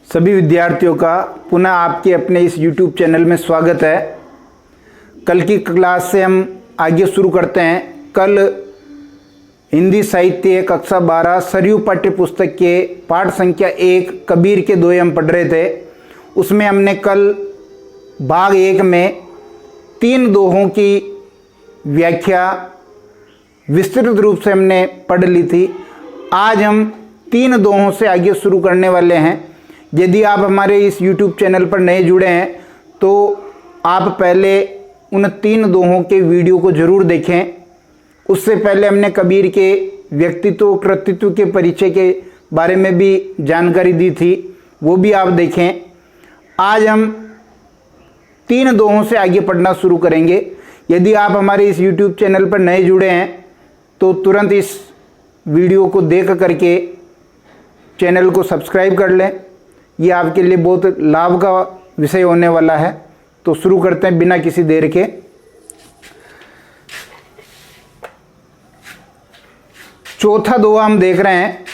सभी विद्यार्थियों का पुनः आपके अपने इस YouTube चैनल में स्वागत है। कल की क्लास से हम आगे शुरू करते हैं। कल हिंदी साहित्य कक्षा 12 सरयू पाठ्य पुस्तक के पाठ संख्या 1 कबीर के दोहे हम पढ़ रहे थे। उसमें हमने कल भाग 1 में 3 दोहों की व्याख्या विस्तृत रूप से हमने पढ़ ली थी। आज हम 3 दोहों से आगे शुरू करने वाले हैं। यदि आप हमारे इस YouTube चैनल पर नए जुड़े हैं तो आप पहले उन 3 दोहों के वीडियो को ज़रूर देखें। उससे पहले हमने कबीर के व्यक्तित्व कृतित्व के परिचय के बारे में भी जानकारी दी थी, वो भी आप देखें। आज हम 3 दोहों से आगे पढ़ना शुरू करेंगे। यदि आप हमारे इस YouTube चैनल पर नए जुड़े हैं तो तुरंत इस वीडियो को देख करके चैनल को सब्सक्राइब कर लें। ये आपके लिए बहुत लाभ का विषय होने वाला है। तो शुरू करते हैं बिना किसी देर के। चौथा दोहा हम देख रहे हैं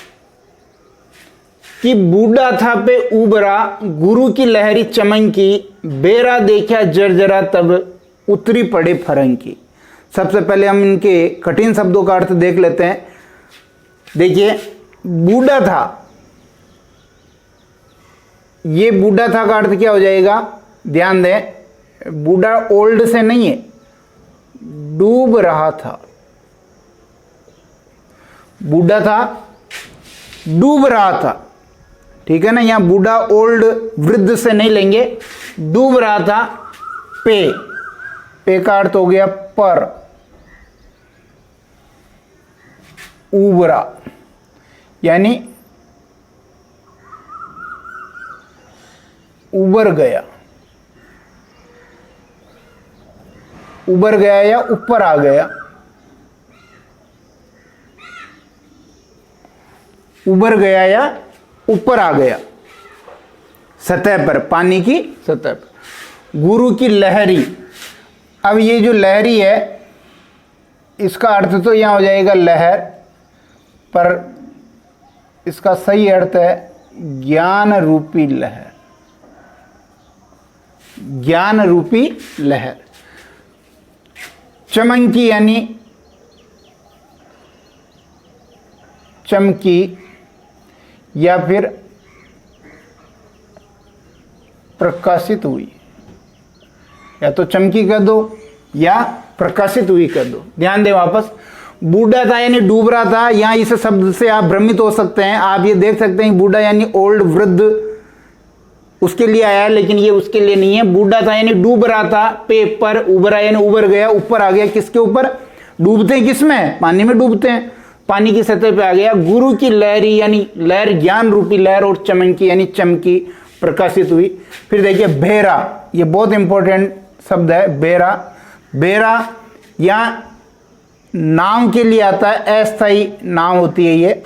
कि बूढ़ा था पे उबरा, गुरु की लहरी चमकी, बेरा देखा जर्जरा तब उतरी पड़े फरंकी। सबसे पहले हम इनके कठिन शब्दों का अर्थ देख लेते हैं। देखिए, बूढ़ा था, ये बूढ़ा था का अर्थ क्या हो जाएगा? ध्यान दें, बूढ़ा ओल्ड से नहीं है, डूब रहा था। बूढ़ा था, डूब रहा था, ठीक है ना। यहां बूढ़ा ओल्ड वृद्ध से नहीं लेंगे, डूब रहा था। पे का अर्थ हो गया पर, उबरा यानी उबर गया, उबर गया या ऊपर आ गया। उबर गया या ऊपर आ गया, सतह पर, पानी की सतह पर। गुरु की लहरी, अब ये जो लहरी है इसका अर्थ तो यहां हो जाएगा लहर, पर इसका सही अर्थ है ज्ञान रूपी लहर। ज्ञान रूपी लहर। चमकी यानी चमकी या फिर प्रकाशित हुई, या तो चमकी कर दो या प्रकाशित हुई कर दो। ध्यान दें वापस, बूढ़ा था यानी डूब रहा था। यहां इस शब्द से आप भ्रमित हो सकते हैं। आप ये देख सकते हैं बूढ़ा यानी ओल्ड वृद्ध, उसके लिए आया है, लेकिन ये उसके लिए नहीं है। बूढ़ा था यानी डूब रहा था, पे पर, उबरा यानी उबर गया, ऊपर आ गया। किसके ऊपर डूबते हैं? किसमें? पानी में डूबते हैं, पानी की सतह पे आ गया। गुरु की लहरी यानी लहर, ज्ञान रूपी लहर, और चमकी यानी चमकी, प्रकाशित हुई। फिर देखिए बेरा, ये बहुत इंपॉर्टेंट शब्द है। बेरा, बेरा यहां नाम के लिए आता है, अस्थायी नाम होती है ये।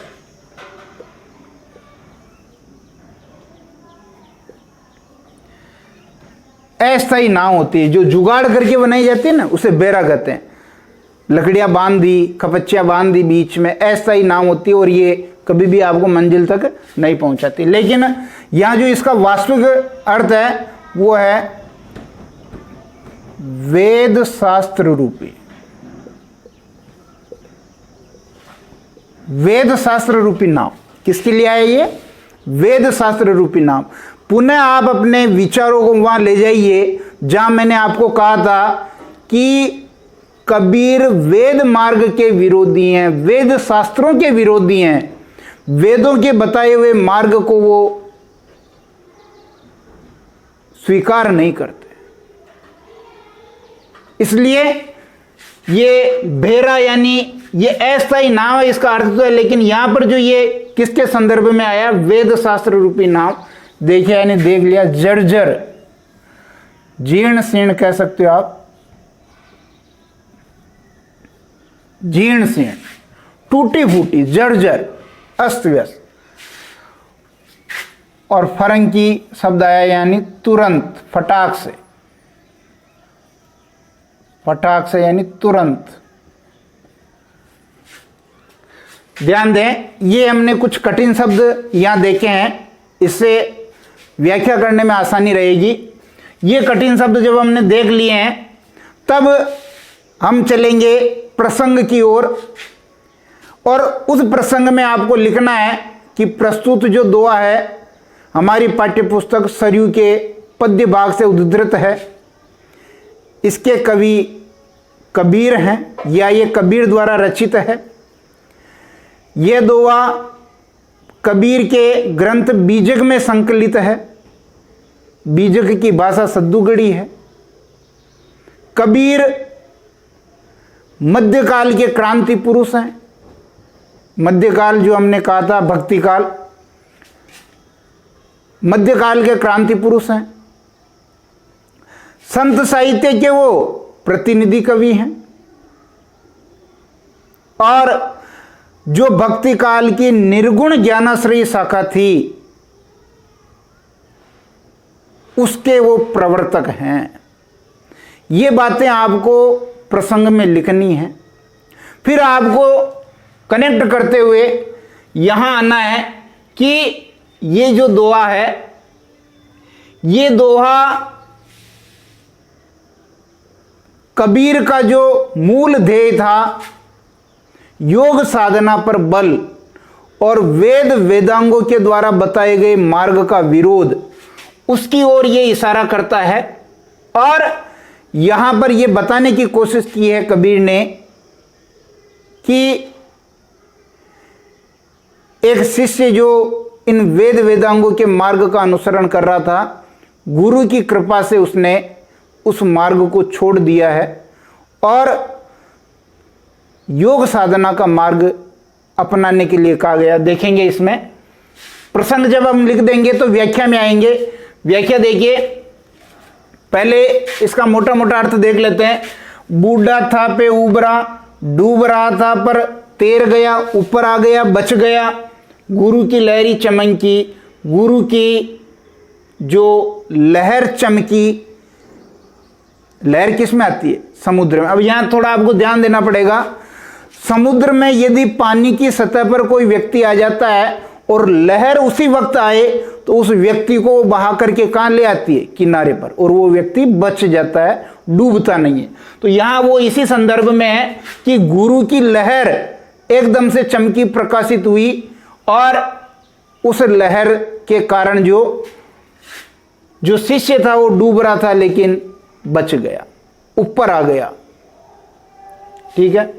अस्थायी नाव होती है, जो जुगाड़ करके बनाई जाती है ना, उसे बेरा कहते हैं। लकड़ियां बांध दी, खपच्चियां बांध दी बीच में, अस्थायी नाव होती है और ये कभी भी आपको मंजिल तक नहीं पहुंचाती। लेकिन यहां जो इसका वास्तविक अर्थ है वो है वेद शास्त्र रूपी। वेद शास्त्र रूपी नाव किसके लिए आया? ये वेद शास्त्र रूपी नाव। पुनः आप अपने विचारों को वहां ले जाइए जहां मैंने आपको कहा था कि कबीर वेद मार्ग के विरोधी हैं, वेद शास्त्रों के विरोधी हैं। वेदों के बताए हुए मार्ग को वो स्वीकार नहीं करते। इसलिए ये भेरा यानी ये अस्थायी नाव है, इसका अर्थ तो है। लेकिन यहां पर जो ये किसके संदर्भ में आया? वेद शास्त्र रूपी नाव। देखिए यानी देख लिया, जर्जर, जीर्ण शीर्ण कह सकते हो आप, जीर्ण शीर्ण, टूटी फूटी, जर्जर, अस्त व्यस्त। और फरंकी शब्द आया यानी तुरंत, फटाक से, फटाक से यानी तुरंत। ध्यान दें, ये हमने कुछ कठिन शब्द यहां देखे हैं, इससे व्याख्या करने में आसानी रहेगी। ये कठिन शब्द जब हमने देख लिए हैं तब हम चलेंगे प्रसंग की ओर, और उस प्रसंग में आपको लिखना है कि प्रस्तुत जो दोहा है हमारी पाठ्यपुस्तक सरयू के पद्य भाग से उद्धृत है, इसके कवि कबीर हैं या ये कबीर द्वारा रचित है। यह दोहा कबीर के ग्रंथ बीजक में संकलित है। बीजक की भाषा सद्दूगढ़ी है। कबीर मध्यकाल के क्रांति पुरुष हैं। मध्यकाल जो हमने कहा था भक्ति काल, मध्यकाल के क्रांति पुरुष हैं। संत साहित्य के वो प्रतिनिधि कवि हैं, और जो भक्ति काल की निर्गुण ज्ञानाश्रयी शाखा थी उसके वो प्रवर्तक हैं। ये बातें आपको प्रसंग में लिखनी है। फिर आपको कनेक्ट करते हुए यहां आना है कि ये जो दोहा है, ये दोहा कबीर का जो मूल ध्येय था, योग साधना पर बल और वेद वेदांगों के द्वारा बताए गए मार्ग का विरोध, उसकी ओर ये इशारा करता है। और यहां पर यह बताने की कोशिश की है कबीर ने कि एक शिष्य जो इन वेद वेदांगों के मार्ग का अनुसरण कर रहा था, गुरु की कृपा से उसने उस मार्ग को छोड़ दिया है और योग साधना का मार्ग अपनाने के लिए कहा गया। देखेंगे इसमें प्रसंग जब हम लिख देंगे तो व्याख्या में आएंगे। व्याख्या देखिए, पहले इसका मोटा मोटा अर्थ देख लेते हैं। बूढ़ा था पे उबरा, डूब रहा था पर तैर गया, ऊपर आ गया, बच गया। गुरु की लहरी चमकी, गुरु की जो लहर चमकी। लहर किस में आती है? समुद्र में। अब यहां थोड़ा आपको ध्यान देना पड़ेगा। समुद्र में यदि पानी की सतह पर कोई व्यक्ति आ जाता है और लहर उसी वक्त आए तो उस व्यक्ति को बहा करके कहां ले आती है? किनारे पर, और वो व्यक्ति बच जाता है, डूबता नहीं है। तो यहां वो इसी संदर्भ में है कि गुरु की लहर एकदम से चमकी, प्रकाशित हुई, और उस लहर के कारण जो शिष्य था वो डूब रहा था लेकिन बच गया, ऊपर आ गया। ठीक है।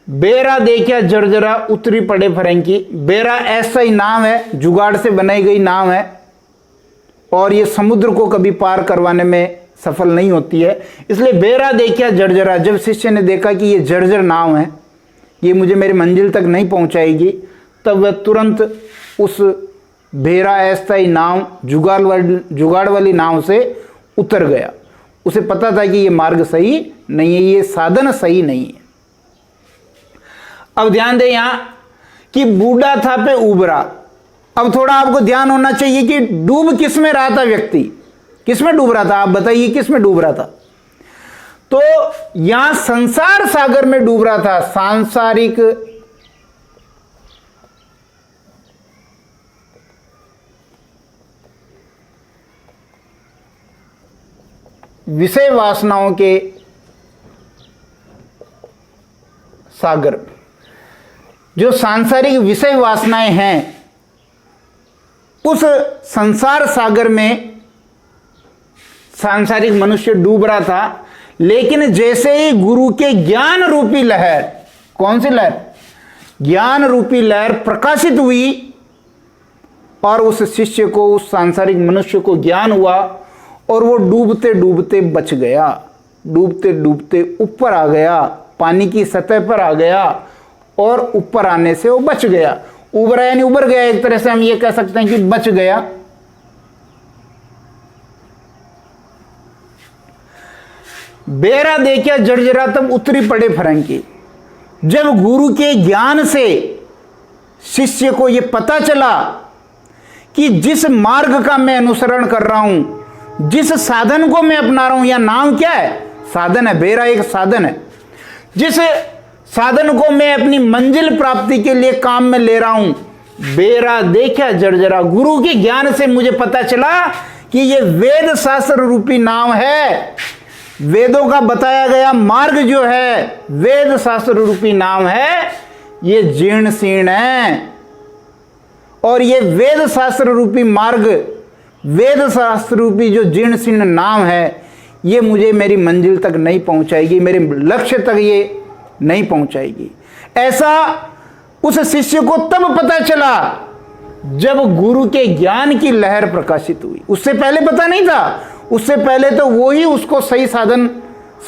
बेरा देखा जर्जरा, उतरी पड़े फरंकी। बेरा ऐसा ही नाम है, जुगाड़ से बनाई गई नाम है, और ये समुद्र को कभी पार करवाने में सफल नहीं होती है। इसलिए बेरा देखा जर्जरा, जब शिष्य ने देखा कि ये जर्जर नाव है, ये मुझे मेरी मंजिल तक नहीं पहुंचाएगी, तब वह तुरंत उस बेरा ऐसा ही नाव, जुगाड़ वाली नाव से उतर गया। उसे पता था कि ये मार्ग सही नहीं है, ये साधन सही नहीं है। अब ध्यान दें यहां कि बूढ़ा था पे उबरा। अब थोड़ा आपको ध्यान होना चाहिए कि डूब किस में रहा था व्यक्ति, किस में डूब रहा था? आप बताइए किस में डूब रहा था? तो यहां संसार सागर में डूब रहा था। सांसारिक विषय वासनाओं के सागर, जो सांसारिक विषय वासनाएं हैं, उस संसार सागर में सांसारिक मनुष्य डूब रहा था। लेकिन जैसे ही गुरु के ज्ञान रूपी लहर, कौन सी लहर? ज्ञान रूपी लहर प्रकाशित हुई, और उस शिष्य को, उस सांसारिक मनुष्य को ज्ञान हुआ, और वो डूबते डूबते बच गया, डूबते डूबते ऊपर आ गया, पानी की सतह पर आ गया, और ऊपर आने से वो बच गया। उबरा यानी उबर गया, एक तरह से हम ये कह सकते हैं कि बच गया। बेरा देखा जर्जरा, तब उतरी पड़े फरंकी। जब गुरु के ज्ञान से शिष्य को यह पता चला कि जिस मार्ग का मैं अनुसरण कर रहा हूं, जिस साधन को मैं अपना रहा हूं, या नाम क्या है? साधन है। बेरा एक साधन है। जिस साधन को मैं अपनी मंजिल प्राप्ति के लिए काम में ले रहा हूं, बेरा देखा जर्जरा। गुरु के ज्ञान से मुझे पता चला कि ये वेद शास्त्र रूपी नाम है, वेदों का बताया गया मार्ग जो है वेद शास्त्र रूपी नाम है, ये जीर्ण शीर्ण है। और ये वेद शास्त्र रूपी मार्ग, वेद शास्त्र रूपी जो जीर्ण शीर्ण नाम है, ये मुझे मेरी मंजिल तक नहीं पहुंचाएगी, मेरे लक्ष्य तक ये नहीं पहुंचाएगी। ऐसा उस शिष्य को तब पता चला जब गुरु के ज्ञान की लहर प्रकाशित हुई। उससे पहले पता नहीं था, उससे पहले तो वो ही उसको सही साधन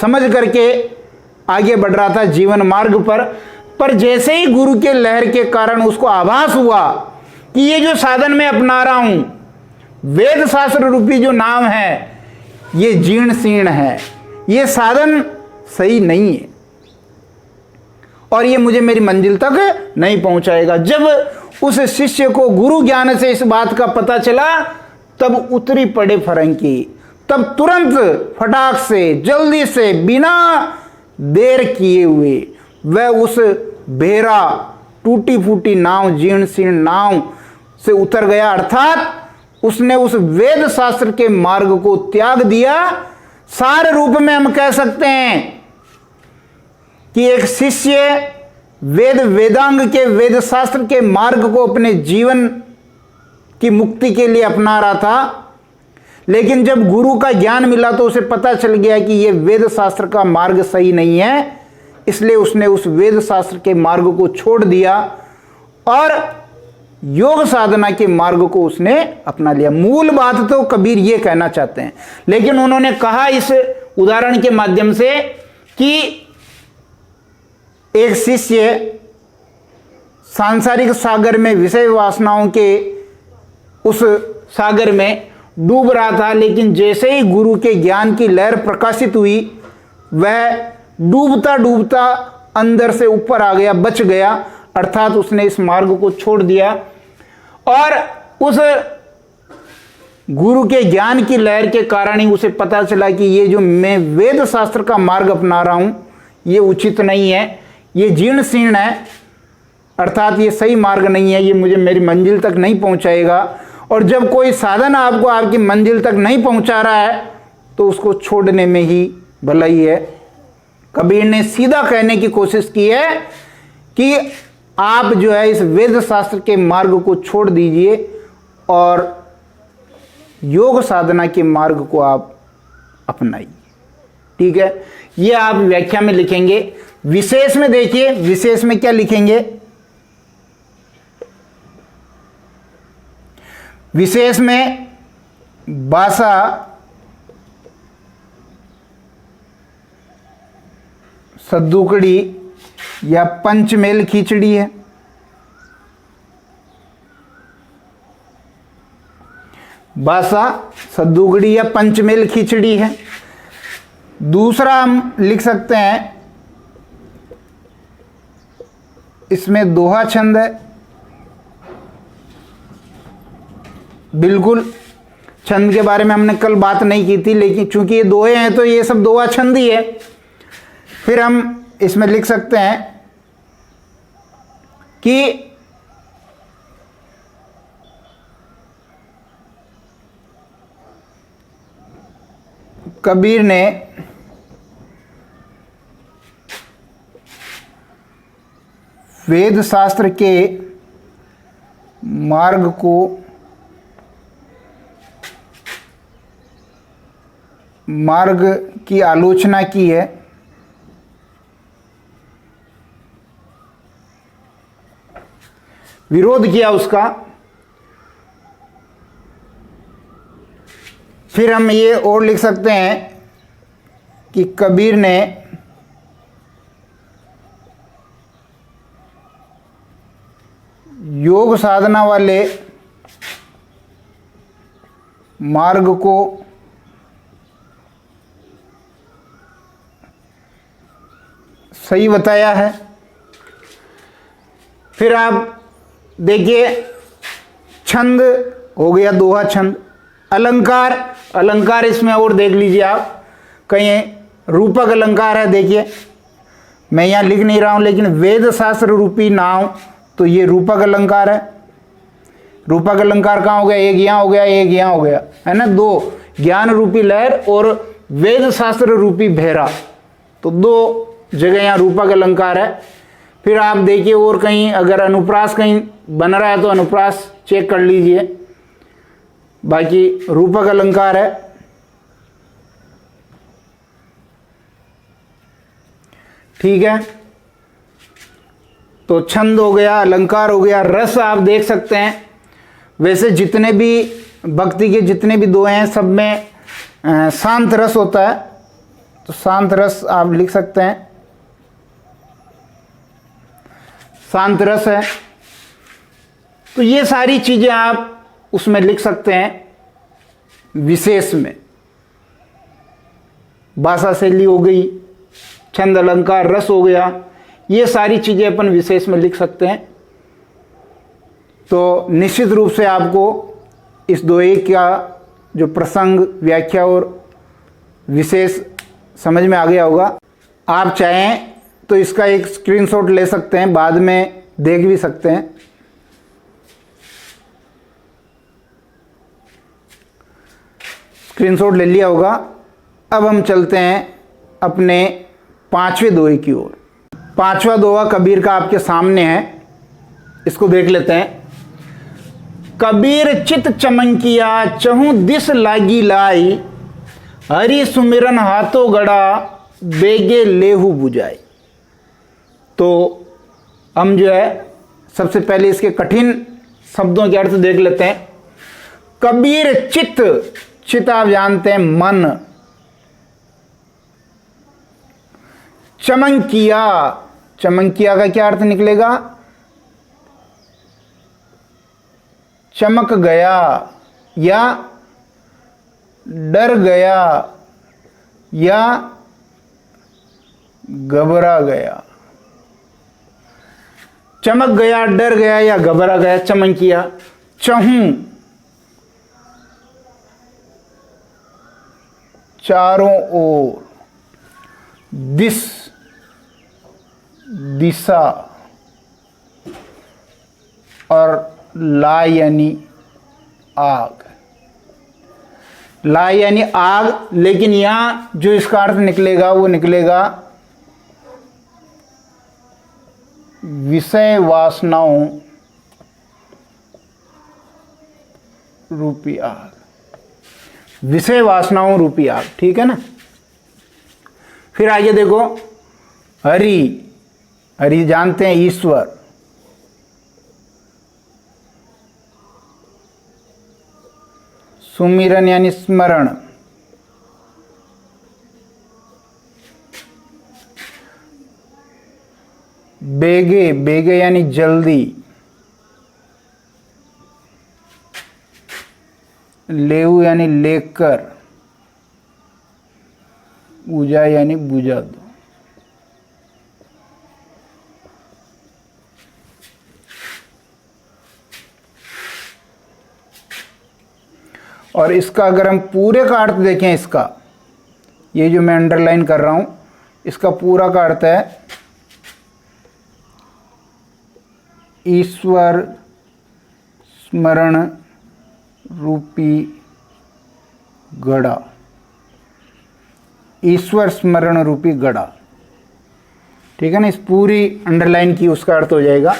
समझ करके आगे बढ़ रहा था जीवन मार्ग पर जैसे ही गुरु के लहर के कारण उसको आभास हुआ कि ये जो साधन मैं अपना रहा हूं, वेद शास्त्र रूपी जो नाम है, ये जीर्ण शीर्ण है, ये साधन सही नहीं है और ये मुझे मेरी मंजिल तक नहीं पहुंचाएगा। जब उस शिष्य को गुरु ज्ञान से इस बात का पता चला, तब उतरी पड़े फरंकी, तब तुरंत फटाक से जल्दी से बिना देर किए हुए वह उस बेरा टूटी फूटी नाव, जीर्ण शीर्ण नाव से उतर गया। अर्थात उसने उस वेद शास्त्र के मार्ग को त्याग दिया। सार रूप में हम कह सकते हैं कि एक शिष्य वेदांग के, वेद शास्त्र के मार्ग को अपने जीवन की मुक्ति के लिए अपना रहा था, लेकिन जब गुरु का ज्ञान मिला तो उसे पता चल गया कि यह वेद शास्त्र का मार्ग सही नहीं है, इसलिए उसने उस वेद शास्त्र के मार्ग को छोड़ दिया और योग साधना के मार्ग को उसने अपना लिया। मूल बात तो कबीर ये कहना चाहते हैं, लेकिन उन्होंने कहा इस उदाहरण के माध्यम से कि एक शिष्य सांसारिक सागर में, विषय वासनाओं के उस सागर में डूब रहा था, लेकिन जैसे ही गुरु के ज्ञान की लहर प्रकाशित हुई, वह डूबता डूबता अंदर से ऊपर आ गया, बच गया। अर्थात उसने इस मार्ग को छोड़ दिया और उस गुरु के ज्ञान की लहर के कारण ही उसे पता चला कि ये जो मैं वेद शास्त्र का मार्ग अपना रहा हूं, ये उचित नहीं है, ये जीर्ण शीर्ण है, अर्थात ये सही मार्ग नहीं है, ये मुझे मेरी मंजिल तक नहीं पहुंचाएगा। और जब कोई साधन आपको आपकी मंजिल तक नहीं पहुंचा रहा है तो उसको छोड़ने में ही भलाई है। कबीर ने सीधा कहने की कोशिश की है कि आप जो है इस वेद शास्त्र के मार्ग को छोड़ दीजिए और योग साधना के मार्ग को आप अपनाइए। ठीक है, ये आप व्याख्या में लिखेंगे। विशेष में देखिए, विशेष में क्या लिखेंगे? विशेष में बासा सद्दुकड़ी या पंचमेल खिचड़ी है। बासा सद्दुकड़ी या पंचमेल खिचड़ी है। दूसरा हम लिख सकते हैं, इसमें दोहा छंद है। बिल्कुल, छंद के बारे में हमने कल बात नहीं की थी, लेकिन चूंकि ये दोहे हैं तो ये सब दोहा छंद ही है। फिर हम इसमें लिख सकते हैं कि कबीर ने वेद शास्त्र के मार्ग को मार्ग की आलोचना की है। विरोध किया उसका। फिर हम ये और लिख सकते हैं कि कबीर ने योग साधना वाले मार्ग को सही बताया है। फिर आप देखिए, छंद हो गया, दोहा छंद। अलंकार, अलंकार इसमें और देख लीजिए आप, कहीं रूपक अलंकार है। देखिए, मैं यहाँ लिख नहीं रहा हूँ, लेकिन वेद शास्त्र रूपी नाव, तो ये रूपक अलंकार है। रूपक अलंकार कहाँ हो गया, एक यहाँ हो गया, एक यहाँ हो गया, है ना, दो, ज्ञान रूपी लहर और वेद शास्त्र रूपी भेरा, तो दो जगह यहाँ रूपक अलंकार है। फिर आप देखिए और कहीं अगर अनुप्रास कहीं बन रहा है तो अनुप्रास चेक कर लीजिए, बाकी रूपक अलंकार है। ठीक है, तो छंद हो गया, अलंकार हो गया, रस आप देख सकते हैं। वैसे जितने भी भक्ति के जितने भी दोहे हैं सब में शांत रस होता है, तो शांत रस आप लिख सकते हैं, शांत रस है। तो ये सारी चीजें आप उसमें लिख सकते हैं। विशेष में भाषा शैली हो गई, छंद अलंकार रस हो गया, ये सारी चीजें अपन विशेष में लिख सकते हैं। तो निश्चित रूप से आपको इस दोहे का जो प्रसंग, व्याख्या और विशेष समझ में आ गया होगा। आप चाहें तो इसका एक स्क्रीनशॉट ले सकते हैं, बाद में देख भी सकते हैं। स्क्रीनशॉट ले लिया होगा। अब हम चलते हैं अपने पांचवें दोहे की ओर। पांचवा दोहा कबीर का आपके सामने है, इसको देख लेते हैं। कबीर चित चमंकिया चहु दिस लागी लाई, हरि सुमिरन हाथों गड़ा बेगे लेहू बुझाई। तो हम जो है सबसे पहले इसके कठिन शब्दों के अर्थ देख लेते हैं। कबीर चित, चित आप जानते हैं मन। चमंकिया, चमंकिया का क्या अर्थ निकलेगा, चमक गया या डर गया या घबरा गया। चमक गया, डर गया या घबरा गया, चमंकिया। चहूं, चारों ओर, दिस, दिशा, और ला यानी आग। ला यानी आग, लेकिन यहां जो इसका अर्थ निकलेगा वो निकलेगा विषय वासनाओं रूपी आग। विषय वासनाओं रूपी आग, ठीक है ना। फिर आगे देखो, हरि, हरि जानते हैं ईश्वर। सुमिरन यानी स्मरण। बेगे, बेगे यानी जल्दी। लेऊ यानी लेकर। बुझा यानी बुझा दो। और इसका अगर हम पूरे का अर्थ देखें, इसका ये जो मैं अंडरलाइन कर रहा हूं, इसका पूरा का अर्थ है ईश्वर स्मरण रूपी घड़ा। ईश्वर स्मरण रूपी घड़ा, ठीक है ना। इस पूरी अंडरलाइन की उसका अर्थ हो जाएगा।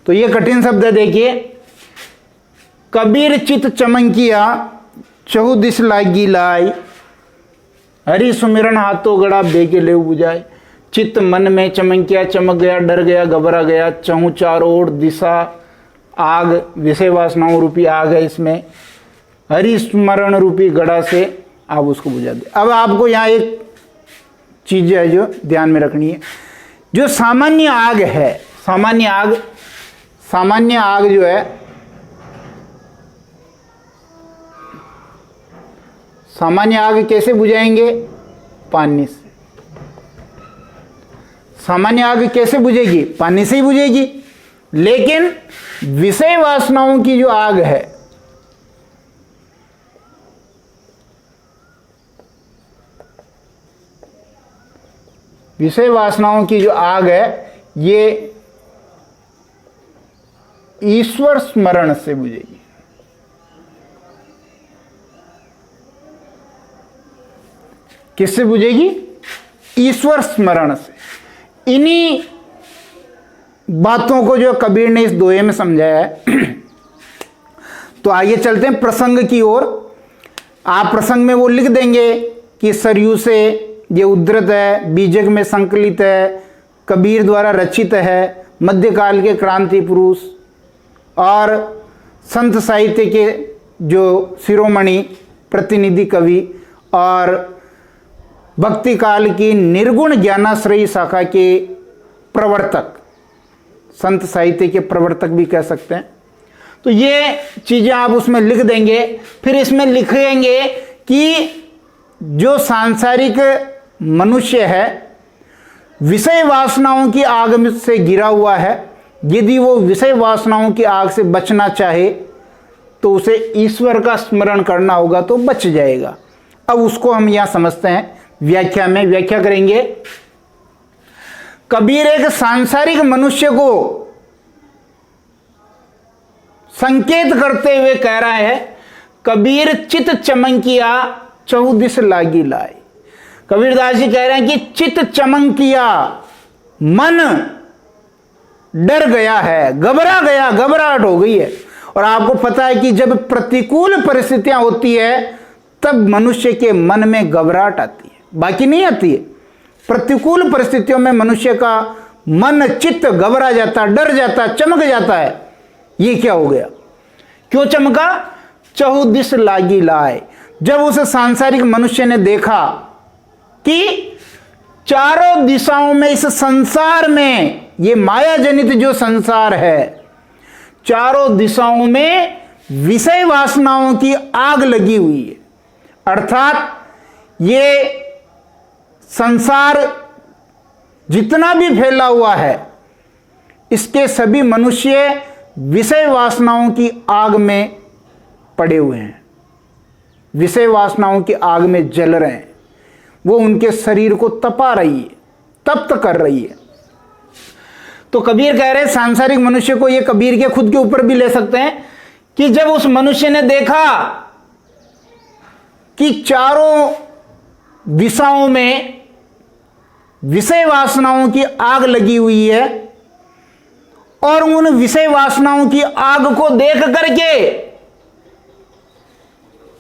तो ये कठिन शब्द है, देखिए। कबीर चित चमंकिया चहु दिस लागी लाई, हरि सुमिरन हाथों गड़ा बेगे ले बुझाए। चित्त मन में चमंकिया, चमक गया, डर गया, घबरा गया। चहु चारों ओर, दिशा आग, विषय वासनाओं रूपी आग है इसमें। हरि स्मरण रूपी गड़ा से आप उसको बुझा दे। अब आपको यहाँ एक चीज है जो ध्यान में रखनी है। जो सामान्य आग है, सामान्य आग, सामान्य आग जो है, सामान्य आग कैसे बुझाएंगे, पानी से। सामान्य आग कैसे बुझेगी, पानी से ही बुझेगी। लेकिन विषय वासनाओं की जो आग है, विषय वासनाओं की जो आग है, ये ईश्वर स्मरण से बुझेगी। किससे बुझेगी? ईश्वर स्मरण से। इन्हीं बातों को जो कबीर ने इस दोहे में समझाया है। तो आइए चलते हैं प्रसंग की ओर। आप प्रसंग में वो लिख देंगे कि सरयू से ये उद्धृत है, बीजक में संकलित है, कबीर द्वारा रचित है, मध्यकाल के क्रांति पुरुष और संत साहित्य के जो शिरोमणि प्रतिनिधि कवि और भक्ति काल की निर्गुण ज्ञानाश्रयी शाखा के प्रवर्तक, संत साहित्य के प्रवर्तक भी कह सकते हैं। तो ये चीजें आप उसमें लिख देंगे। फिर इसमें लिखेंगे कि जो सांसारिक मनुष्य है विषय वासनाओं की आग में से गिरा हुआ है, यदि वो विषय वासनाओं की आग से बचना चाहे तो उसे ईश्वर का स्मरण करना होगा, तो बच जाएगा। अब उसको हम यहां समझते हैं, व्याख्या में व्याख्या करेंगे। कबीर एक सांसारिक मनुष्य को संकेत करते हुए कह रहा है, कबीर चित चमंकिया चौदिस लागी लाए। कबीरदास जी कह रहे हैं कि चित चमंकिया, मन डर गया है, घबरा गया, घबराहट हो गई है। और आपको पता है कि जब प्रतिकूल परिस्थितियां होती है तब मनुष्य के मन में घबराहट आती है, बाकी नहीं आती है। प्रतिकूल परिस्थितियों में मनुष्य का मन चित्त घबरा जाता, डर जाता, चमक जाता है। ये क्या हो गया? क्यों चमका? चहुदिस लागी लाए। जब उस सांसारिक मनुष्य ने देखा कि चारों दिशाओं में, इस संसार में, ये माया जनित जो संसार है, चारों दिशाओं में विषय वासनाओं की आग लगी हुई है। अर्थात ये संसार जितना भी फैला हुआ है, इसके सभी मनुष्य विषय वासनाओं की आग में पड़े हुए हैं, विषय वासनाओं की आग में जल रहे हैं। वो उनके शरीर को तपा रही है, तप्त कर रही है। तो कबीर कह रहे हैं सांसारिक मनुष्य को, ये कबीर के खुद के ऊपर भी ले सकते हैं, कि जब उस मनुष्य ने देखा कि चारों दिशाओं में विषय वासनाओं की आग लगी हुई है और उन विषय वासनाओं की आग को देख करके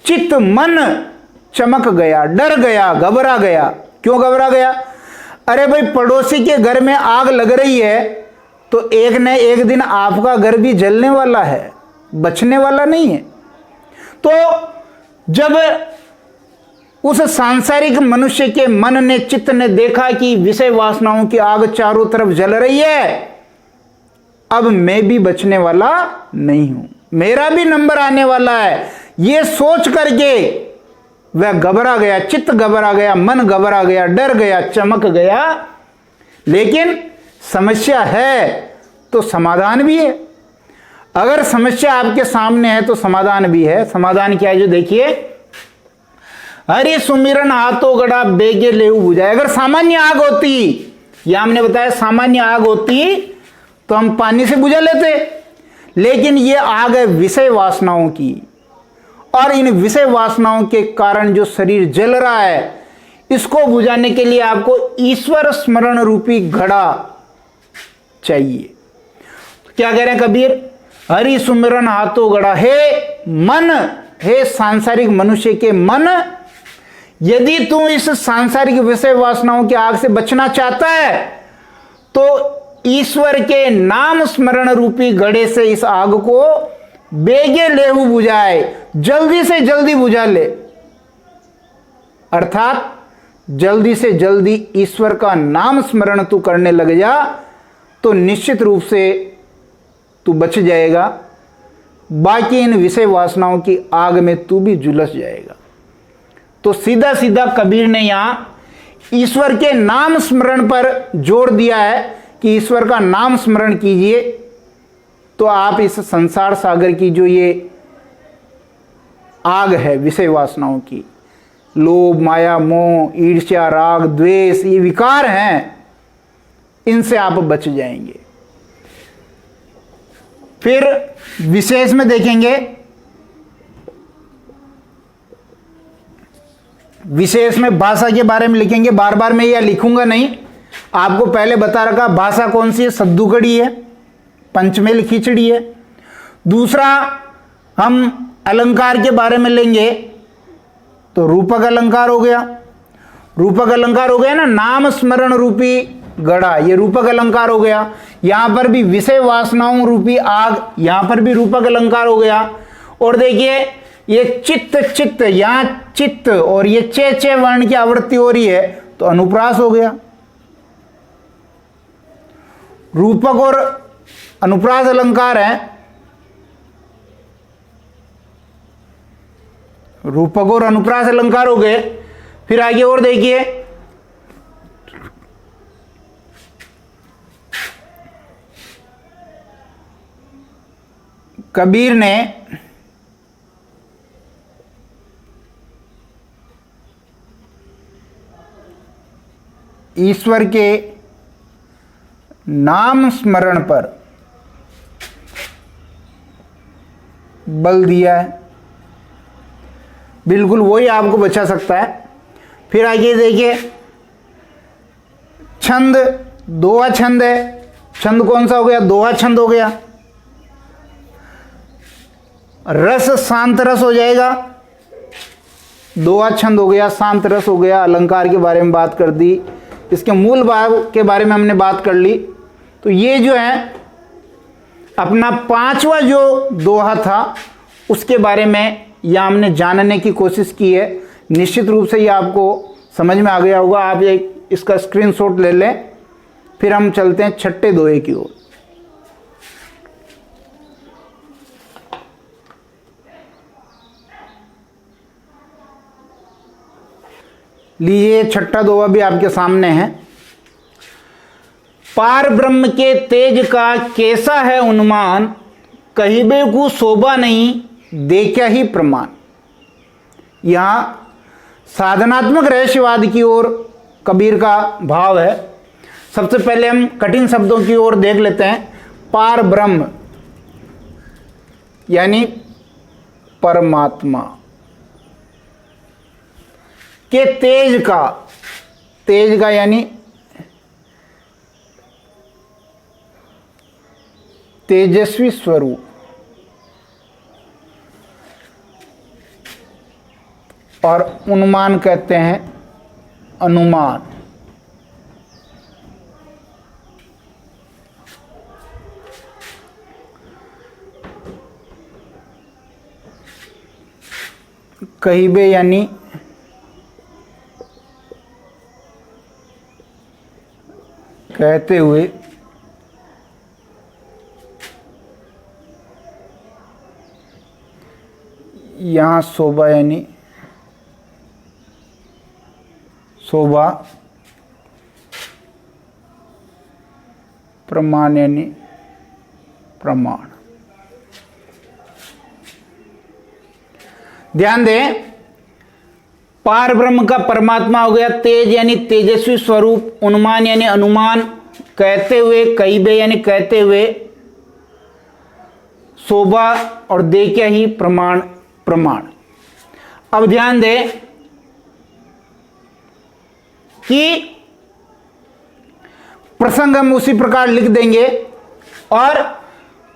चित्त मन चमक गया, डर गया, घबरा गया। क्यों घबरा गया? अरे भाई, पड़ोसी के घर में आग लग रही है तो एक न एक दिन आपका घर भी जलने वाला है, बचने वाला नहीं है। तो जब उस सांसारिक मनुष्य के मन ने, चित्त ने देखा कि विषय वासनाओं की आग चारों तरफ जल रही है, अब मैं भी बचने वाला नहीं हूं, मेरा भी नंबर आने वाला है, ये सोच करके वह घबरा गया, चित्त घबरा गया, मन घबरा गया, डर गया, चमक गया। लेकिन समस्या है तो समाधान भी है। अगर समस्या आपके सामने है तो समाधान भी है। समाधान क्या है? जो देखिए, हरि सुमिरन हाथों गड़ा बेगे लेऊ बुझाए। अगर सामान्य आग होती, या हमने बताया सामान्य आग होती तो हम पानी से बुझा लेते, लेकिन ये आग है विषय वासनाओं की, और इन विषय वासनाओं के कारण जो शरीर जल रहा है, इसको बुझाने के लिए आपको ईश्वर स्मरण रूपी घड़ा चाहिए। क्या कह रहे हैं कबीर? हरि सुमिरन हाथों गड़ा। हे मन, हे सांसारिक मनुष्य के मन, यदि तू इस सांसारिक विषय वासनाओं की आग से बचना चाहता है तो ईश्वर के नाम स्मरण रूपी घड़े से इस आग को बेगे लेहू बुझाए, जल्दी से जल्दी बुझा ले। अर्थात जल्दी से जल्दी ईश्वर का नाम स्मरण तू करने लग जा तो निश्चित रूप से तू बच जाएगा, बाकी इन विषय वासनाओं की आग में तू भी झुलस जाएगा। तो सीधा सीधा कबीर ने यहां ईश्वर के नाम स्मरण पर जोर दिया है कि ईश्वर का नाम स्मरण कीजिए तो आप इस संसार सागर की जो ये आग है विषय वासनाओं की, लोभ, माया, मोह, ईर्ष्या, राग, द्वेष, ये विकार हैं, इनसे आप बच जाएंगे। फिर विशेष में देखेंगे, विशेष में भाषा के बारे में लिखेंगे। बार बार मैं यह लिखूंगा नहीं, आपको पहले बता रखा भाषा कौन सी है, सद्दुकड़ी है, पंचमेल खिचड़ी है। दूसरा हम अलंकार के बारे में लेंगे तो रूपक अलंकार हो गया। रूपक अलंकार हो गया ना, नाम स्मरण रूपी गड़ा, ये रूपक अलंकार हो गया। यहां पर भी विषय वासनाओं रूपी आग, यहां पर भी रूपक अलंकार हो गया। और देखिए ये चित्त चित्त, यहां चित्त और ये चे वर्ण की आवृत्ति हो रही है तो अनुप्रास हो गया। रूपक और अनुप्रास अलंकार है, रूपक और अनुप्रास अलंकार हो गए। फिर आगे और देखिए, कबीर ने ईश्वर के नाम स्मरण पर बल दिया है, बिल्कुल वही आपको बचा सकता है। फिर आगे देखिए, छंद दोहा छंद है, छंद कौन सा हो गया, दोहा छंद हो गया। रस शांत रस हो जाएगा, दोहा छंद हो गया, शांत रस हो गया। अलंकार के बारे में बात कर दी, इसके मूल भाव के बारे में हमने बात कर ली। तो ये जो है अपना पांचवा जो दोहा था उसके बारे में यह हमने जानने की कोशिश की है। निश्चित रूप से ये आपको समझ में आ गया होगा। आप एक इसका स्क्रीनशॉट ले लें। फिर हम चलते हैं छठे दोहे की ओर। लीजिए, छठा दोहा भी आपके सामने है। पार ब्रह्म के तेज का कैसा है उन्मान, कहिबे को शोभा नहीं देखा ही प्रमाण। यहां साधनात्मक रहस्यवाद की ओर कबीर का भाव है। सबसे पहले हम कठिन शब्दों की ओर देख लेते हैं। पार ब्रह्म यानी परमात्मा के तेज का यानी तेजस्वी स्वरूप, और उन्मान कहते हैं अनुमान। कहिबे यानी कहते हुए, यहां शोभा यानी शोभा, प्रमाण यानी प्रमाण। ध्यान दें, पार ब्रह्म का परमात्मा हो गया, तेज यानी तेजस्वी स्वरूप, उन्मान यानी अनुमान, कहते हुए कहिबे यानी कहते हुए, शोभा और देखा ही प्रमाण प्रमाण। अब ध्यान दें कि प्रसंग हम उसी प्रकार लिख देंगे और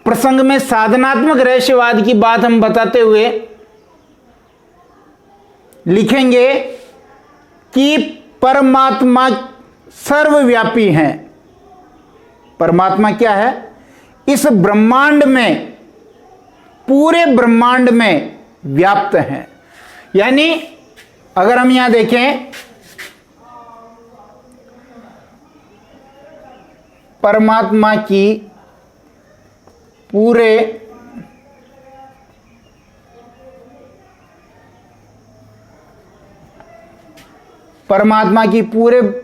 प्रसंग में साधनात्मक रहस्यवाद की बात हम बताते हुए लिखेंगे कि परमात्मा सर्वव्यापी हैं। परमात्मा क्या है? इस ब्रह्मांड में, पूरे ब्रह्मांड में व्याप्त हैं। यानी अगर हम यहां देखें, परमात्मा की पूरे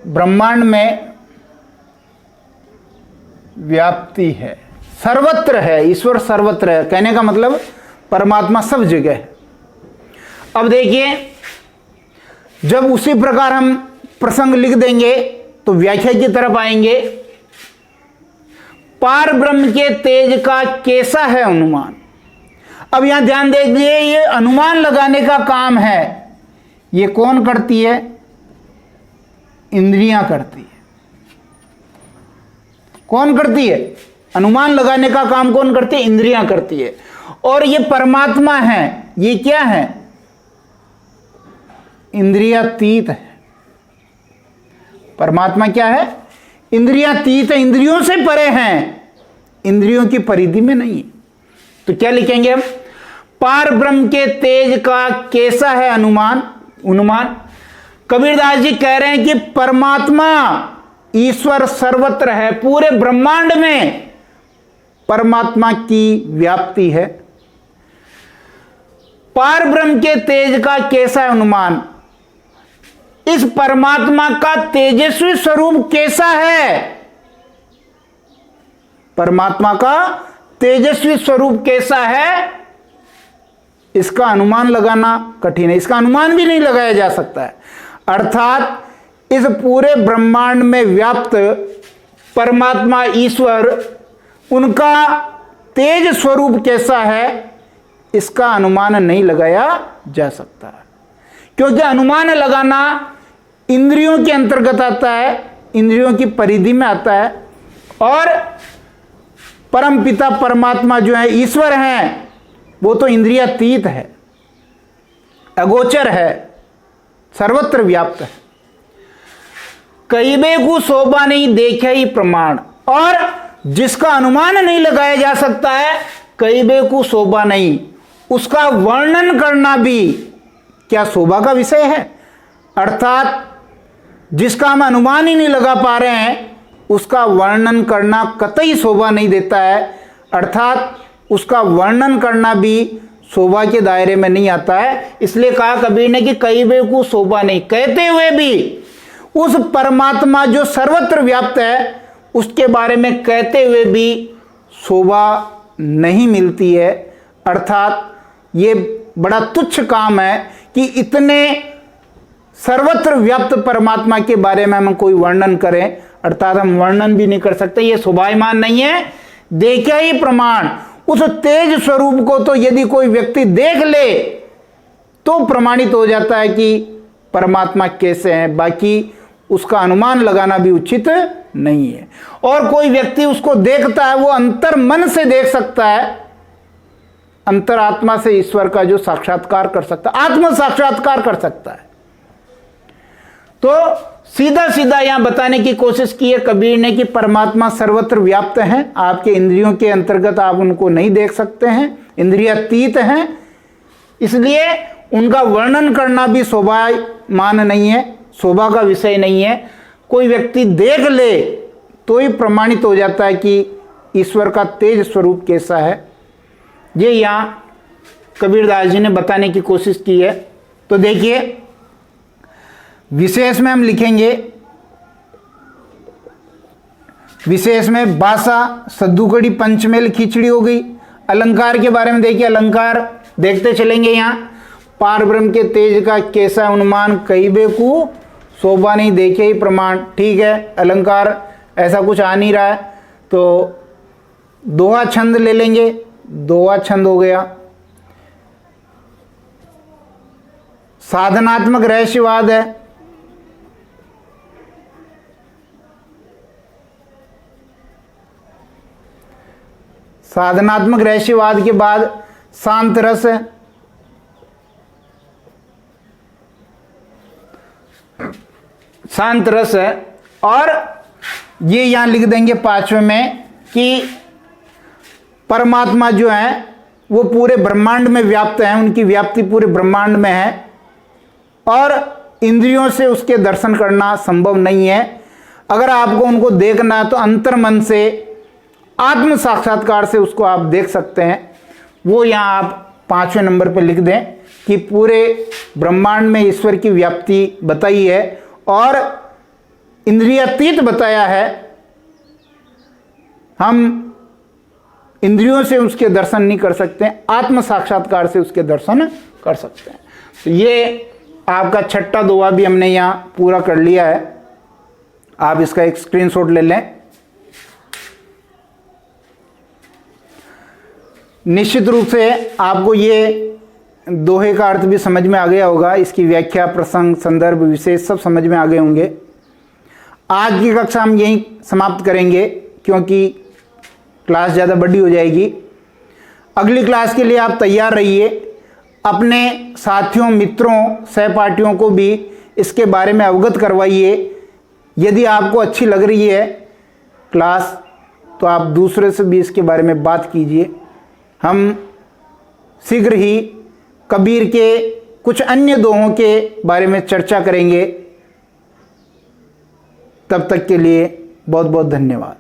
ब्रह्मांड में व्याप्ति है, सर्वत्र है। ईश्वर सर्वत्र है, कहने का मतलब परमात्मा सब जगह है। अब देखिए, जब उसी प्रकार हम प्रसंग लिख देंगे तो व्याख्या की तरफ आएंगे। पार ब्रह्म के तेज का कैसा है अनुमान। अब यहां ध्यान दीजिए, ये अनुमान लगाने का काम है, ये कौन करती है? इंद्रियां करती है। कौन करती है? अनुमान लगाने का काम कौन करती है? इंद्रियां करती है। और ये परमात्मा है, ये क्या है? इंद्रियातीत है। परमात्मा क्या है? इंद्रियातीत है, इंद्रियों से परे हैं, इंद्रियों की परिधि में नहीं है। तो क्या लिखेंगे हम? पार ब्रह्म के तेज का कैसा है अनुमान। अनुमान कबीरदास जी कह रहे हैं कि परमात्मा ईश्वर सर्वत्र है, पूरे ब्रह्मांड में परमात्मा की व्याप्ति है। पार ब्रह्म के तेज का कैसा है अनुमान, इस परमात्मा का तेजस्वी स्वरूप कैसा है। परमात्मा का तेजस्वी स्वरूप कैसा है, इसका अनुमान लगाना कठिन है, इसका अनुमान भी नहीं लगाया जा सकता है। अर्थात इस पूरे ब्रह्मांड में व्याप्त परमात्मा ईश्वर, उनका तेज स्वरूप कैसा है, इसका अनुमान नहीं लगाया जा सकता, क्योंकि अनुमान लगाना इंद्रियों के अंतर्गत आता है, इंद्रियों की परिधि में आता है। और परम पिता परमात्मा जो है, ईश्वर हैं, वो तो इंद्रियातीत है, अगोचर है, सर्वत्र व्याप्त है। कईबे को शोभा नहीं देखा ही प्रमाण, और जिसका अनुमान नहीं लगाया जा सकता है, कईबे को शोभा नहीं, उसका वर्णन करना भी क्या शोभा का विषय है। अर्थात जिसका हम अनुमान ही नहीं लगा पा रहे हैं, उसका वर्णन करना कतई शोभा नहीं देता है। अर्थात उसका वर्णन करना भी शोभा के दायरे में नहीं आता है। इसलिए कहा कबीर ने कि कईबे को शोभा नहीं, कहते हुए भी उस परमात्मा जो सर्वत्र व्याप्त है, उसके बारे में कहते हुए भी शोभा नहीं मिलती है। अर्थात ये बड़ा तुच्छ काम है कि इतने सर्वत्र व्याप्त परमात्मा के बारे में हम कोई वर्णन करें, अर्थात हम वर्णन भी नहीं कर सकते, ये शोभायमान नहीं है। देखा ही प्रमाण, उस तेज स्वरूप को तो यदि कोई व्यक्ति देख ले तो प्रमाणित हो जाता है कि परमात्मा कैसे हैं, बाकी उसका अनुमान लगाना भी उचित नहीं है। और कोई व्यक्ति उसको देखता है, वो अंतर मन से देख सकता है, अंतरात्मा से ईश्वर का जो साक्षात्कार कर सकता है, आत्म साक्षात्कार कर सकता है। तो सीधा सीधा यहां बताने की कोशिश की है कबीर ने कि परमात्मा सर्वत्र व्याप्त हैं, आपके इंद्रियों के अंतर्गत आप उनको नहीं देख सकते हैं, इंद्रियातीत हैं, इसलिए उनका वर्णन करना भी शोभामान नहीं है, शोभा का विषय नहीं है। कोई व्यक्ति देख ले तो ही प्रमाणित हो जाता है कि ईश्वर का तेज स्वरूप कैसा है। ये यहां कबीरदास जी ने बताने की कोशिश की है। तो देखिए, विशेष में हम लिखेंगे, विशेष में बासा, सद्दुकड़ी, पंचमेल, खिचड़ी हो गई। अलंकार के बारे में देखिए, अलंकार देखते चलेंगे। यहां पार ब्रह्म के तेज का कैसा अनुमान, कईबे को शोभा नहीं देखे ही प्रमाण। ठीक है, अलंकार ऐसा कुछ आ नहीं रहा है तो दोहा छंद ले लेंगे, दोहा छंद हो गया। साधनात्मक रहस्यवाद है, साधनात्मक रहस्यवाद के बाद शांत रस है, शांत रस है। और ये यहां लिख देंगे पांचवें में कि परमात्मा जो है वो पूरे ब्रह्मांड में व्याप्त हैं, उनकी व्याप्ति पूरे ब्रह्मांड में है और इंद्रियों से उसके दर्शन करना संभव नहीं है। अगर आपको उनको देखना है तो अंतर्मन से, आत्म साक्षात्कार से उसको आप देख सकते हैं। वो यहाँ आप 5वें नंबर पर लिख दें कि पूरे ब्रह्मांड में ईश्वर की व्याप्ति बताई है और इंद्रियातीत बताया है। हम इंद्रियों से उसके दर्शन नहीं कर सकते, आत्म साक्षात्कार से उसके दर्शन कर सकते हैं। तो ये आपका छठा दोहा भी हमने यहाँ पूरा कर लिया है। आप इसका एक स्क्रीनशॉट ले लें। निश्चित रूप से आपको ये दोहे का अर्थ भी समझ में आ गया होगा, इसकी व्याख्या, प्रसंग, संदर्भ, विशेष सब समझ में आ गए होंगे। आज की कक्षा हम यहीं समाप्त करेंगे क्योंकि क्लास ज़्यादा बड़ी हो जाएगी। अगली क्लास के लिए आप तैयार रहिए। अपने साथियों, मित्रों, सहपाठियों को भी इसके बारे में अवगत करवाइए। यदि आपको अच्छी लग रही है क्लास तो आप दूसरे से भी इसके बारे में बात कीजिए। हम शीघ्र ही कबीर के कुछ अन्य दोहों के बारे में चर्चा करेंगे। तब तक के लिए बहुत बहुत धन्यवाद।